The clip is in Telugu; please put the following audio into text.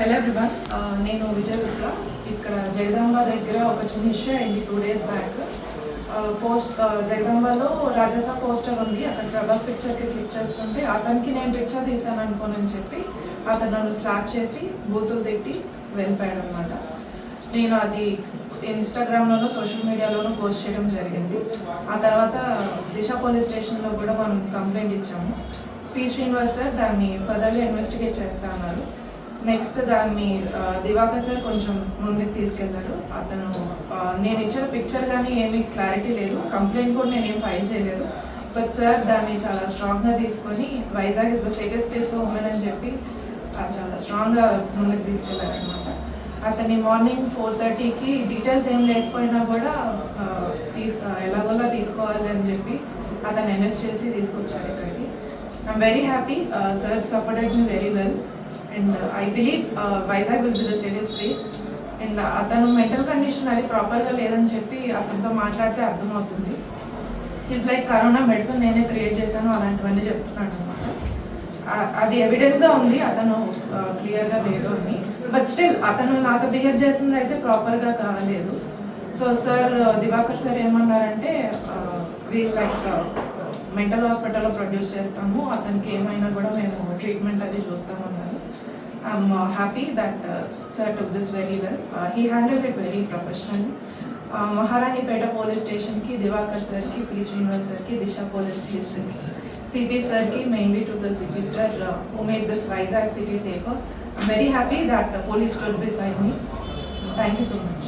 హలో ఎవ్రీవన్, నేను విజయ్ గుప్తా. ఇక్కడ జగదాంబ దగ్గర ఒక చిన్న ఇష్యూ అయింది 2 days బ్యాక్. జగదాంబలో రాజసా పోస్టర్ ఉంది, అక్కడ ప్రభాస్ పిక్చర్కి క్లిక్ చేస్తుంటే అతనికి నేను పిక్చర్ తీసాను అనుకోనని చెప్పి అతను నన్ను స్లాప్ చేసి బూతులు తిట్టి వెళ్ళిపోయాడు అనమాట. నేను అది ఇన్స్టాగ్రామ్లోనూ సోషల్ మీడియాలోనూ పోస్ట్ చేయడం జరిగింది. ఆ తర్వాత దిశ పోలీస్ స్టేషన్లో కూడా మనం కంప్లైంట్ ఇచ్చాము. పి శ్రీనివాస్ సార్ దాన్ని ఫర్దర్గా ఇన్వెస్టిగేట్ చేస్తా అన్నారు. నెక్స్ట్ దాన్ని దివాకర్ సార్ కొంచెం ముందుకు తీసుకెళ్లారు. అతను నేను ఇచ్చిన పిక్చర్ కానీ ఏమీ క్లారిటీ లేదు, కంప్లైంట్ కూడా నేనేం ఫైల్ చేయలేదు. బట్ సార్ దాన్ని చాలా స్ట్రాంగ్గా తీసుకొని Vizag is the safest place for women అని చెప్పి చాలా స్ట్రాంగ్గా ముందుకు తీసుకెళ్లారనమాట. అతన్ని మార్నింగ్ 4:30కి డీటెయిల్స్ ఏం లేకపోయినా కూడా ఎలాగోలా తీసుకోవాలి అని చెప్పి అతను ఎన్ఎస్ చేసి తీసుకొచ్చారు ఇక్కడికి. I'm very happy. Sir supported me very well and I believe Vizag will be the safest place. And అతను మెంటల్ కండిషన్ అది ప్రాపర్గా లేదని చెప్పి అతనితో మాట్లాడితే అర్థమవుతుంది. ఈజ్ లైక్ కరోనా మెడిసిన్ నేనే క్రియేట్ చేశాను అలాంటివన్నీ చెప్తున్నాడు అనమాట. అది ఎవిడెంట్గా ఉంది, అతను క్లియర్గా లేడు అని. బట్ స్టిల్ అతను నాతో బిహేవ్ చేసింది అయితే ప్రాపర్గా కాలేదు. సో సార్ దివాకర్ సార్ ఏమన్నారంటే వీల్ లైక్ మెంటల్ హాస్పిటల్లో ప్రొడ్యూస్ చేస్తాము, అతనికి ఏమైనా కూడా మేము ట్రీట్మెంట్ అది చూస్తామన్నారు. I'm happy that sir took this very well. He handle it very professionally. Maharanipeta police స్టేషన్కి, దివాకర్ సార్కి, పి శ్రీనివాస్ సార్కి, దిశ పోలీస్ స్టేషన్ సిపి సార్కి, mainly to the CP sir who made this Vizag city safer. I'm very happy that the police stood beside me. Thank you so much.